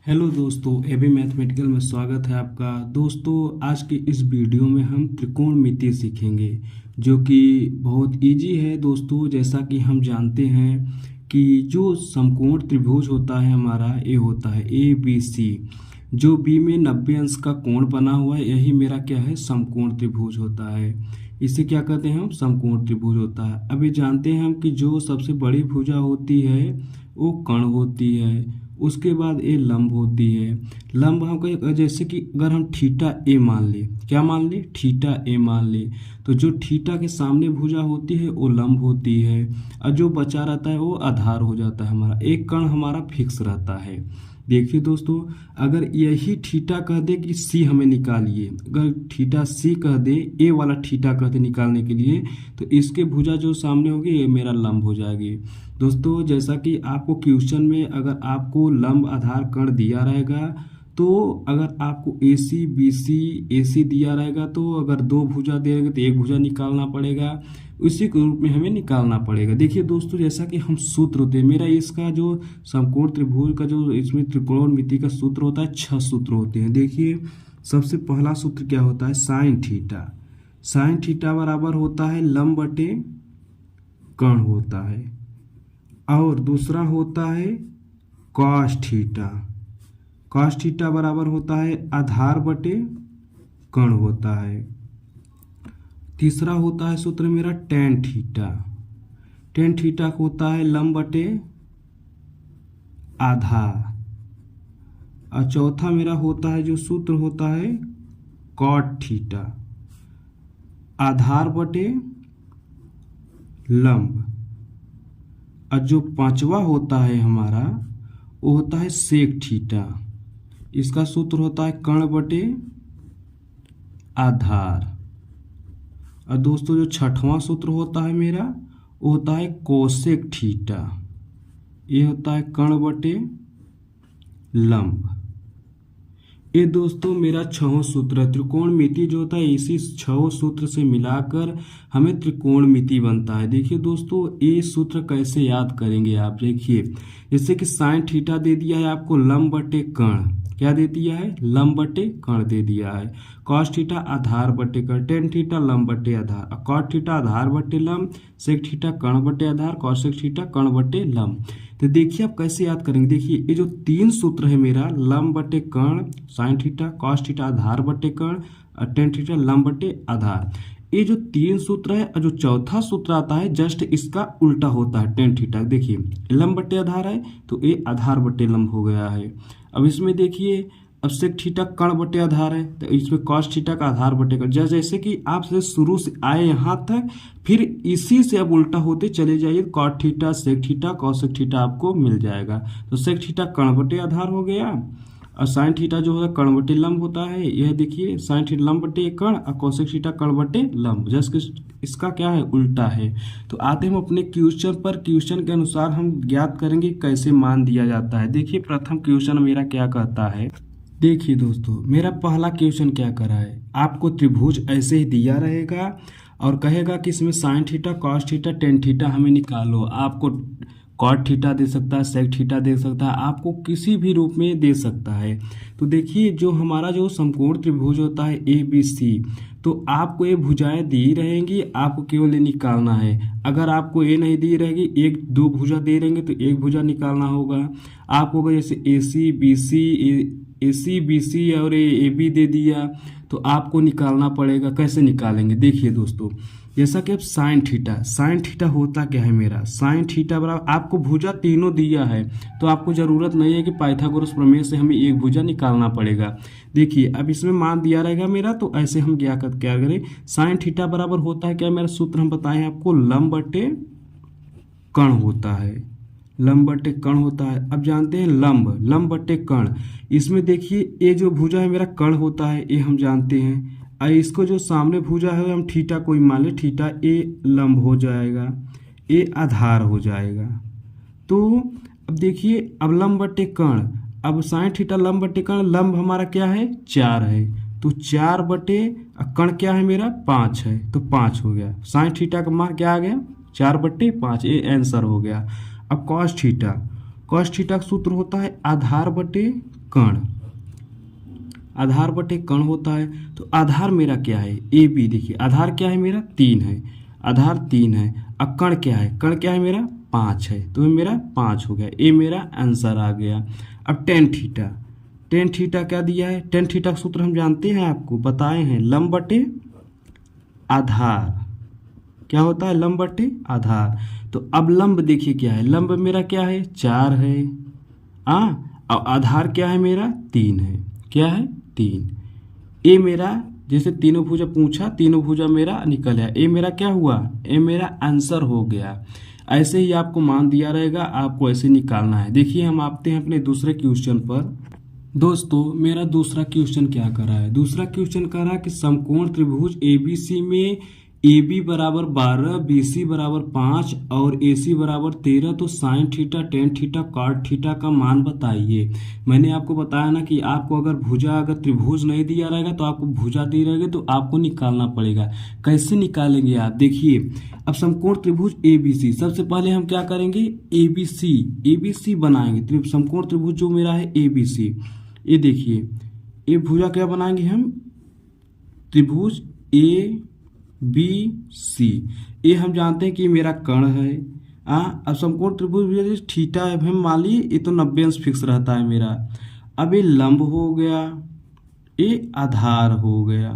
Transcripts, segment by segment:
Hello दोस्तों, AB mathematical में स्वागत है आपका। दोस्तों, आज के इस वीडियो में हम त्रिकोणमिति सीखेंगे जो कि बहुत इजी है। दोस्तों, जैसा कि हम जानते हैं कि जो समकोण त्रिभुज होता है हमारा, ये होता है ABC, जो बी में 90 अंश का कोण बना हुआ है, यही मेरा क्या है, समकोण त्रिभुज होता है। इसे क्या कहते हैं हम, समकोण त्रिभुज होता है। अभी जानते हैं हम कि जो सबसे बड़ी भुजा होती है वो कर्ण होती है, उसके बाद ये लंब होती है। लंब हम कहीं जैसे कि अगर हम थीटा ए मान ले, क्या मान ले, थीटा ए मान ले, तो जो थीटा के सामने भुजा होती है वो लंब होती है, और जो बचा रहता है वो आधार हो जाता है हमारा। एक कर्ण हमारा फिक्स रहता है। देखिए दोस्तों, अगर यही थीटा कह दे कि सी हमें निकालिए, अगर थीटा सी कह दे, ए वाला थीटा कह दे निकालने के लिए, तो इसके भुजा जो सामने होगी ये मेरा लंब हो जाएगी। दोस्तों, जैसा कि आपको क्वेश्चन में अगर आपको लंब आधार कर्ण दिया रहेगा, तो अगर आपको AC BC AC दिया रहेगा, तो अगर दो भुजा देंगे तो एक भुजा निकालना पड़ेगा, उसी के रूप में हमें निकालना पड़ेगा। देखिए दोस्तों, जैसा कि हम सूत्र होते हैं, मेरा इसका जो समकोण त्रिभुज का जो इसमें त्रिकोणमिति का सूत्र होता है, 6 सूत्र होते हैं। देखिए, सबसे पहला सूत्र क्या होता है, साइन थीटा। साइन थीटा बराबर होता है लंब बटे कर्ण होता है। और दूसरा होता है कॉस थीटा। कॉस थीटा बराबर होता है आधार बटे कर्ण होता है। तीसरा होता है सूत्र मेरा टेन थीटा। टेन थीटा होता है लंब बटे आधार। और चौथा मेरा होता है जो सूत्र होता है कॉट थीटा, आधार बटे लंब। और जो पांचवा होता है हमारा वो होता है सेक थीटा। इसका सूत्र होता है कर्ण बटे आधार। और दोस्तों, जो छठवां सूत्र होता है मेरा वो होता है कोसेक थीटा। ये होता है कर्ण बटे लंब। ये दोस्तों मेरा 6 सूत्र है। त्रिकोणमिति जो होता है इसी 6 सूत्र से मिलाकर हमें त्रिकोणमिति बनता है। देखिए दोस्तों, ये सूत्र कैसे याद करेंगे आप, देखिए जैसे कि साइन थीटा दे दिया है आपको लंब बटे कर्ण, क्या दे दिया है, लंब बटे कर्ण दे दिया है। कॉस थीटा आधार बटे कर्ण, टेन थीटा लंब बटे आधार, कॉट थीटा आधार बटे लंब, सेक थीटा कर्ण बटे आधार, कॉसेक थीटा कर्ण बटे लंब। तो देखिए आप कैसे याद करेंगे। देखिए ये जो 3 सूत्र है मेरा, लंब बटे कर्ण, साइन थीटा, कॉस थीटा आधार बटे कर्ण, और टेन थीटा लंब बटे आधार, ये जो 3 सूत्र है, और जो चौथा सूत्र आता है जस्ट इसका उल्टा होता है, टेन थीटा। देखिए लंब बटे आधार है तो ये आधार बटे लंब हो गया है। अब इसमें देखिए, अब सेक थीटा कर्ण बटे आधार है तो इसमें कॉस थीटा का आधार बटे कर्ण। जैसे कि आप से शुरू से आए यहाँ तक, फिर इसी से अब उल्टा होते चले जाइए, cot theta sec theta cosec theta आपको मिल जाएगा। तो सेक थीटा कर्ण बटे आधार हो गया, और साइन थीटा जो है कर्ण बटे लंब होता है। यह देखिए साइन थीटा लंब बटे कर्ण और कोसेक थीटा कर्ण बटे लंब, जस्ट इसका क्या है, उल्टा है। तो आते हम अपने क्वेश्चन पर। क्वेश्चन के अनुसार हम ज्ञात करेंगे कैसे मान दिया जाता है। देखिए प्रथम क्वेश्चन मेरा क्या कहता है। देखिए दोस्तों, मेरा पहला क्वेश्चन क्या कर रहा है, आपको त्रिभुज ऐसे ही दिया रहेगा और कहेगा कि इसमें sine theta cos theta tan theta हमें निकालो। आपको कॉट थीटा दे सकता है, सेक थीटा दे सकता है, आपको किसी भी रूप में दे सकता है। तो देखिए जो हमारा जो समकोण त्रिभुज होता है ABC, तो आपको ये भुजाएं दी रहेंगी, आपको केवल ये निकालना है। अगर आपको ये नहीं दी रहेगी, एक दो भुजा दे रहेंगे तो एक भुजा निकालना होगा आपको। अगर जैसे AC BC और AB दे दिया तो आपको निकालना पड़ेगा। कैसे निकालेंगे, देखिए दोस्तों, जैसा कि अब साइन थीटा होता क्या है मेरा, साइन थीटा बराबर, आपको भुजा तीनों दिया है तो आपको जरूरत नहीं है कि पाइथागोरस प्रमेय से हमें एक भुजा निकालना पड़ेगा। देखिए अब इसमें मान दिया रहेगा मेरा, तो ऐसे हम क्या करें, साइन थीटा बराबर होता है क्या, मेरा सूत्र हम बताएं आपको, लंब बटे कर्ण होता है, लंब बटे कर्ण होता है। अब जानते हैं लंब बटे कर्ण, इसमें देखिए ये जो भुजा है मेरा कर्ण होता है, ये हम जानते हैं। और इसको जो सामने भुजा है हम थीटा कोई मान ले, थीटा ए लंब हो जाएगा, ए आधार हो जाएगा। तो अब देखिए, अब लंब बटे कर्ण, अब साइन थीटा लंब बटे कर्ण, लंब हमारा क्या है, 4 है, तो 4 बटे कर्ण क्या है मेरा, 5 है, तो 5 हो गया। साइन थीटा का मान क्या आ गया, 4 बटे 5, ये आंसर हो गया। अब कॉस थीटा का सूत्र होता है आधार बटे कण, आधार बटे कण होता है। तो आधार मेरा क्या है, ए बी। देखिए आधार क्या है मेरा 3 है, आधार 3 है। अब कण क्या है, कण क्या है मेरा 5 है, तो मेरा 5 हो गया, ये मेरा आंसर आ गया। अब टेन थीटा, टेन थीटा क्या दिया है, टेन थीटा का सूत्र हम जानते हैं, आपको बताए हैं, लंब बटे आधार। क्या होता है, लंब बटे आधार। तो अब लंब देखिए क्या है, लंब मेरा क्या है 4 है, और आधार क्या है मेरा 3 है। क्या है 3। ये मेरा जैसे तीनों भुजा पूछा, तीनों भुजा मेरा निकल आया, ये मेरा क्या हुआ, ये मेरा आंसर हो गया। ऐसे ही आपको मान दिया रहेगा, आपको ऐसे निकालना है। देखिए हम आते हैं अपने दूसरे क्वेश्चन पर। दोस्तों मेरा दूसरा क्वेश्चन क्या कर रहा है, दूसरा क्वेश्चन कर रहा है कि समकोण त्रिभुज एबीसी में AB बराबर 12, BC बराबर 5 और AC बराबर 13, तो sine theta, tan theta, cot theta का मान बताइए। मैंने आपको बताया ना कि आपको अगर भुजा, अगर त्रिभुज नहीं दिया रहेगा तो आपको भुजा दी रहेगी, तो आपको निकालना पड़ेगा। कैसे निकालेंगे आप, देखिए अब समकोण त्रिभुज ABC, सबसे पहले हम क्या करेंगे, ABC बनाएंगे। समकोण त्रिभुज जो मेरा है ABC, ये देखिए ये भुजा क्या बनाएंगे हम, त्रिभुज ABC। ये हम जानते हैं कि मेरा कर्ण है। अब समकोण त्रिभुज थीटा है, हम मान लीजिए ये तो 90 अंश फिक्स रहता है मेरा। अब ये लंब हो गया, ये आधार हो गया।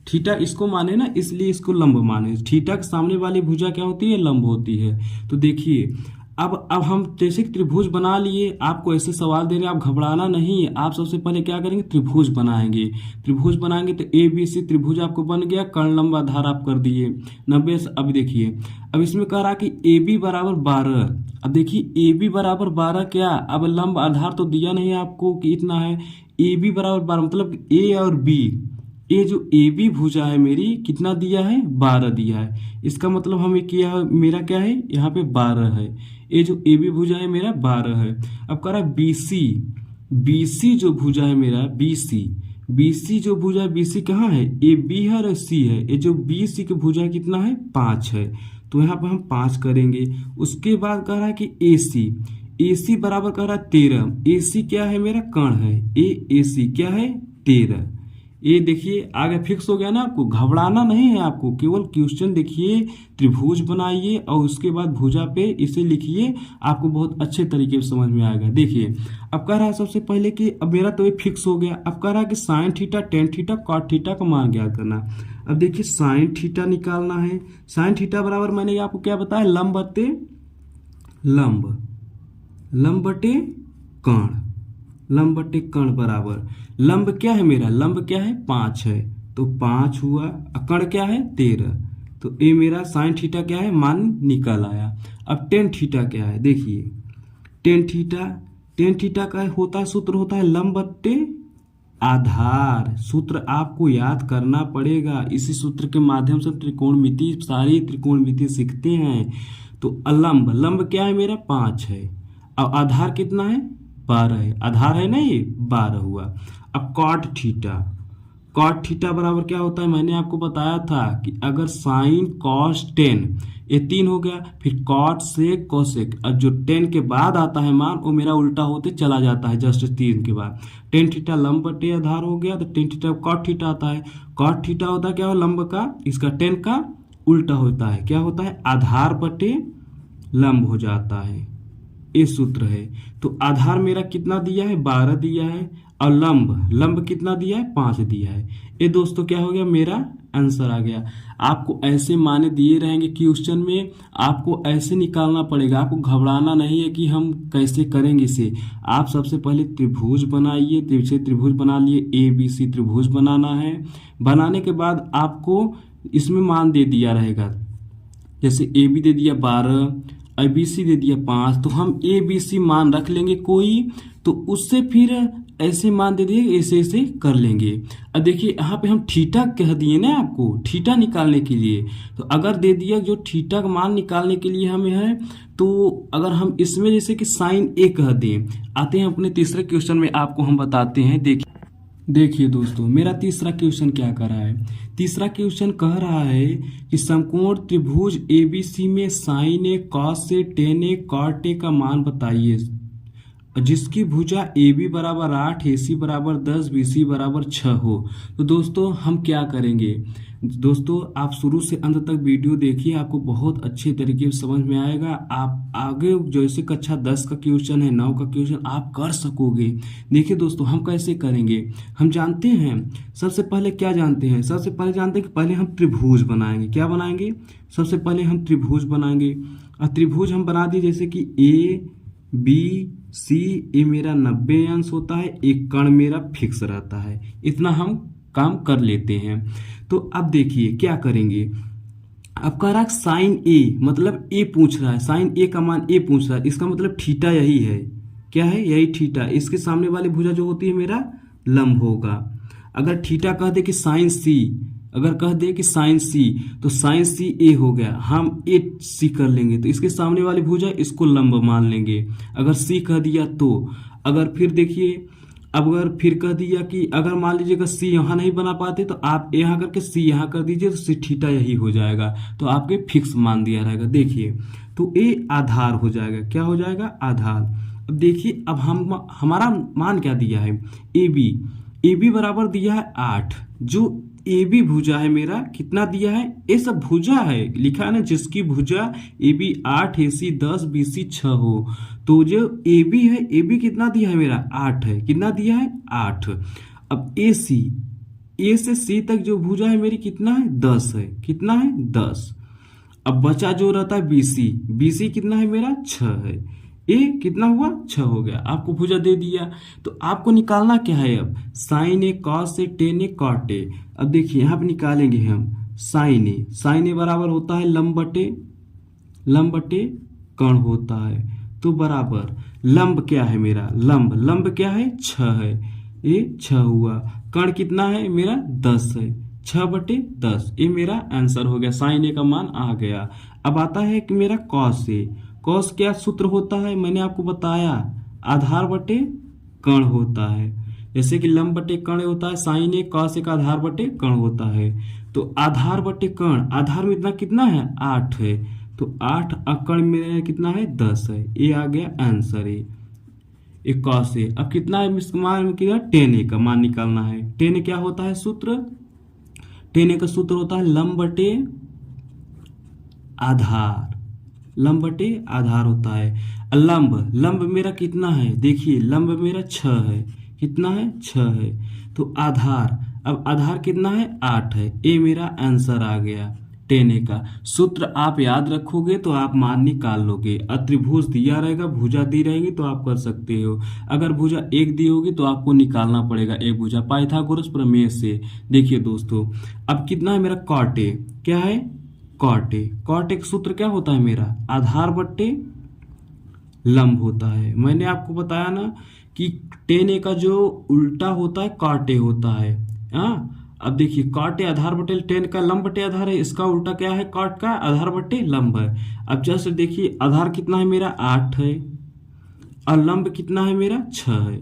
थीटा इसको माने ना, इसलिए इसको लंब माने। थीटा के सामने वाली भुजा क्या होती है, लंब होती है। तो देखिए अब हम जैसे त्रिभुज बना लिए, आपको ऐसे सवाल देने, आप घबराना नहीं है। आप सबसे पहले क्या करेंगे, त्रिभुज बनाएंगे। त्रिभुज बनाएंगे तो ABC त्रिभुज आपको बन गया, कर्ण लंब आधार आप कर दिए 90। अब देखिए अब इसमें कह रहा कि AB बराबर 12। अब देखिए AB बराबर 12 क्या, अब लंब आधार तो दिया नहीं आपको कि इतना है। AB बराबर 12 मतलब A और B, ये जो AB भुजा है मेरी कितना दिया है, 12 दिया है। इसका मतलब हमें किया मेरा क्या है, यहाँ पे 12 है। ये जो AB भुजा है मेरा 12 है। अब कह रहा है BC जो भुजा है मेरा BC जो भुजा है, BC कहाँ है, ये B है और C है। ये जो BC की भुजा कितना है, 5 है, तो यहाँ पर हम 5 करेंगे। उसके बाद कह रहा है कि AC बराबर कह रहा है 13। AC क्या है मेरा, कर्ण है, ये AC क्या है 13। ये देखिए आगे फिक्स हो गया ना, आपको घबराना नहीं है, आपको केवल क्वेश्चन देखिए, त्रिभुज बनाइए और उसके बाद भुजा पे इसे लिखिए, आपको बहुत अच्छे तरीके से समझ में आएगा। देखिए अब कह रहा है सबसे पहले कि अब मेरा तो ये फिक्स हो गया। अब कह रहा है कि sine theta, tan theta, cot theta का मान ज्ञात करना। अब देखिए साइन थीटा निकालना है। साइन थीटा बराबर मैंने आपको क्या बताया, लंब बटे कर्ण, लंब बटे कर्ण बराबर, लंब क्या है मेरा, लंब क्या है 5 है, तो 5 हुआ। कर्ण क्या है 13, तो ये मेरा साइन थीटा क्या है, मान निकल आया। अब टेन थीटा क्या है, देखिए टेन थीटा का होता है, सूत्र होता है लंब बटे आधार। सूत्र आपको याद करना पड़ेगा, इसी सूत्र के माध्यम से त्रिकोणमिति, सारी त्रिकोणमिति सीखते हैं। तो लंब क्या है मेरा 5 है, अब आधार कितना है 12 है, आधार है ना ये 12 हुआ। अब कॉट थीटा बराबर क्या होता है, मैंने आपको बताया था कि अगर साइन कॉस टेन, ये 3 हो गया, फिर कॉट सेक कोसेक, अब जो 10 के बाद आता है मान वो मेरा उल्टा होते चला जाता है, जस्ट 3 के बाद। टेन थीटा लंब बटे आधार हो गया, तो टेन थीटा कॉट थीटा आता है। कॉट थीटा होता है क्या, लंब का, इसका 10 का उल्टा होता है, क्या होता है, आधार बटे लंब हो जाता है। ये सूत्र है। तो आधार मेरा कितना दिया है, 12 दिया है, और लंब कितना दिया है, 5 दिया है। ये दोस्तों क्या हो गया, मेरा आंसर आ गया। आपको ऐसे माने दिए रहेंगे क्वेश्चन में, आपको ऐसे निकालना पड़ेगा, आपको घबराना नहीं है कि हम कैसे करेंगे इसे। आप सबसे पहले त्रिभुज बनाइए, त्रिभुज बना लिए, ABC त्रिभुज बनाना है। बनाने के बाद आपको इसमें मान दे दिया रहेगा, जैसे AB दे दिया 12, ABC दे दिया 5, तो हम ABC मान रख लेंगे कोई, तो उससे फिर ऐसे मान दे दिए, ऐसे कर लेंगे। अब देखिए यहाँ पे हम थीटा कह दिए ना आपको, थीटा निकालने के लिए, तो अगर दे दिया जो थीटा का मान निकालने के लिए हमें है, तो अगर हम इसमें जैसे कि साइन A कह दें, आते हैं अपने तीसरे क्वेश्चन में, आपको हम बताते हैं। देखिए दोस्तों मेरा तीसरा क्वेश्चन क्या कर रहा है, तीसरा क्वेश्चन कह रहा है कि समकोण त्रिभुज ABC में sine A, cos A, tan A, cot A का मान बताइए। जिसकी भुजा ए बी बराबर 8, ए सी बराबर 10, बी सी बराबर 6 हो। तो दोस्तों हम क्या करेंगे, दोस्तों आप शुरू से अंत तक वीडियो देखिए, आपको बहुत अच्छे तरीके से समझ में आएगा। आप आगे जैसे कक्षा 10 का क्वेश्चन है, 9 का क्वेश्चन आप कर सकोगे। देखिए दोस्तों हम कैसे करेंगे, हम जानते हैं सबसे पहले क्या जानते हैं, सबसे पहले जानते हैं कि पहले हम त्रिभुज बनाएंगे। क्या बनाएंगे, सबसे पहले हम त्रिभुज बनाएंगे। और त्रिभुज हम बना दिए, जैसे कि ए बी सी, ये मेरा 90 अंश होता है, एक कण मेरा फिक्स रहता है, इतना हम काम कर लेते हैं। तो अब देखिए क्या करेंगे, अब कह रहा है साइन ए, मतलब ए पूछ रहा है, साइन ए का मान ए पूछ रहा है, इसका मतलब थीटा यही है, क्या है, यही थीटा। इसके सामने वाली भुजा जो होती है मेरा लंब होगा। अगर थीटा कह दे कि साइन सी, अगर कह दे कि साइन सी, तो साइन सी ए हो गया, हम ए सी कर लेंगे, तो इसके सामने वाली भुजा इसको लंब मान लेंगे। अगर सी कह दिया तो, अगर फिर देखिए, अब अगर फिर कह दिया कि अगर मान लीजिएगा सी यहाँ नहीं बना पाते तो आप यहाँ करके सी यहाँ कर दीजिए, तो सी थीटा यही हो जाएगा, तो आपके फिक्स मान दिया रहेगा। देखिए तो ए आधार हो जाएगा, क्या हो जाएगा, आधार। अब देखिए अब हम हमारा मान क्या दिया है, ए बी बराबर दिया है 8, जो ए बी भुजा है मेरा कितना दिया है, ये सब भुजा है, लिखा है ना, जिसकी भुजा A B 8, A C 10, B C 6 हो। तो जो ए बी है, ए बी कितना दिया है मेरा 8 है, कितना दिया है 8। अब ए सी, ए से सी तक जो भुजा है मेरी कितना है 10 है, कितना है 10। अब बचा जो रहता है बी सी कितना है मेरा 6 है, ए कितना हुआ 6 हो गया, आपको भुजा दे दिया। तो आपको निकालना क्या है, अब sine A cos A tan A cot A. अब देखिए यहाँ पे निकालेंगे हम साइन ए बराबर होता है लंब बटे कण होता है, तो बराबर लंब क्या है मेरा, लंब क्या है 6 है, ये 6 हुआ, कण कितना है मेरा 10 है, 6/10, ये मेरा आंसर हो गया, साइन ए का मान आ गया। अब आता है कि मेरा कॉस ए, कॉस क्या सूत्र होता है, मैंने आपको बताया, आधार बटे कण होता है, जैसे कि लंब बटे कण होता है, साइन ए कॉस ए का आधार बटे कण होता है। तो आधार बटे कण, आधार में इतना कितना है 8 है, तो 8 कण में कितना है 10 है, ये आ गया आंसर ए कॉस ए। अब कितना है मान, टेन ए का मान निकालना है। टेन ए क्या होता है सूत्र, टेन ए का सूत्र होता है लंब बटे आधार, लंब बटे आधार होता है। लंब मेरा कितना है, देखिए लंब मेरा 6 है, कितना है 6 है, तो आधार, अब आधार कितना है 8 है, ये मेरा आंसर आ गया। टेन ए का सूत्र आप याद रखोगे तो आप मान निकाल लोगे। त्रिभुज दिया रहेगा, भुजा दी रहेगी तो आप कर सकते हो। अगर भुजा एक दी होगी तो आपको निकालना पड़ेगा एक भुजा, पाइथागोरस प्रमेय से। देखिए दोस्तों अब कितना है मेरा कॉट ए, क्या है कॉट ए, कॉट ए का सूत्र क्या होता है मेरा, आधार बट्टे लंब होता है। मैंने आपको बताया ना कि टेन ए का जो उल्टा होता है कॉट ए होता है। हाँ अब देखिए कॉट ए आधार बटे टेन का लंब बटे आधार है, इसका उल्टा क्या है, कॉट का आधार बटे लंब है। अब जैसे देखिए आधार कितना है मेरा 8 है और लंब कितना है मेरा 6 है।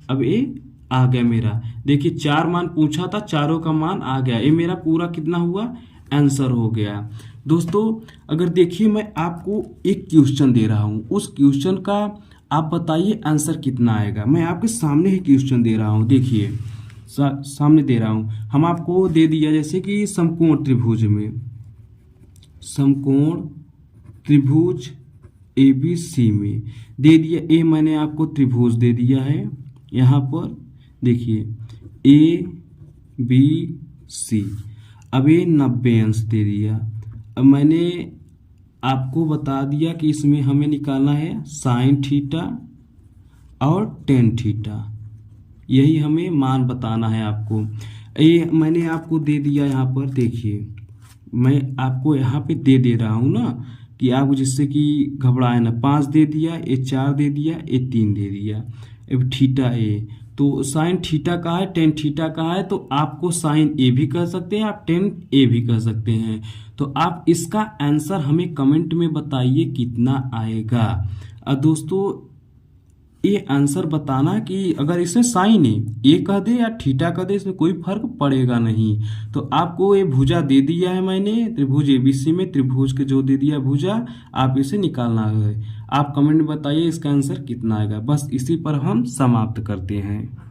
अब ये आ गया मेरा, देखिए 4 मान पूछा था, चारों का मान आ गया, ये मेरा पूरा कितना हुआ आंसर हो गया। दोस्तों अगर देखिए मैं आपको एक क्वेश्चन दे रहा हूँ, उस क्वेश्चन का आप बताइए आंसर कितना आएगा। मैं आपके सामने ही क्वेश्चन दे रहा हूँ, देखिए सामने दे रहा हूँ। हम आपको दे दिया जैसे कि समकोण त्रिभुज में, समकोण त्रिभुज ABC में दे दिया, ए मैंने आपको त्रिभुज दे दिया है। यहाँ पर देखिए ABC, अब ये 90 अंश दे दिया। अब मैंने आपको बता दिया कि इसमें हमें निकालना है साइन थीटा और टेन थीटा, यही हमें मान बताना है आपको। ये मैंने आपको दे दिया, यहाँ पर देखिए मैं आपको यहाँ पे दे रहा हूँ ना कि आप जिससे कि घबराए ना। 5 दे दिया, ये 4 दे दिया, ये 3 दे दिया। अब थीटा ए, तो साइन थीटा का है, टेन थीटा का है, तो आपको साइन ए भी कह सकते हैं, आप टेन ए भी कह सकते हैं। तो आप इसका आंसर हमें कमेंट में बताइए कितना आएगा। दोस्तों ये आंसर बताना कि अगर इसमें साइन है, ए कह दे या थीटा कह दे, इसमें कोई फर्क पड़ेगा नहीं। तो आपको ये भुजा दे दिया है मैंने, त्रिभुज एबीसी में त्रिभुज के जो दे दिया भुजा, आप इसे निकालना है। आप कमेंट में बताइए इसका आंसर कितना आएगा। बस इसी पर हम समाप्त करते हैं।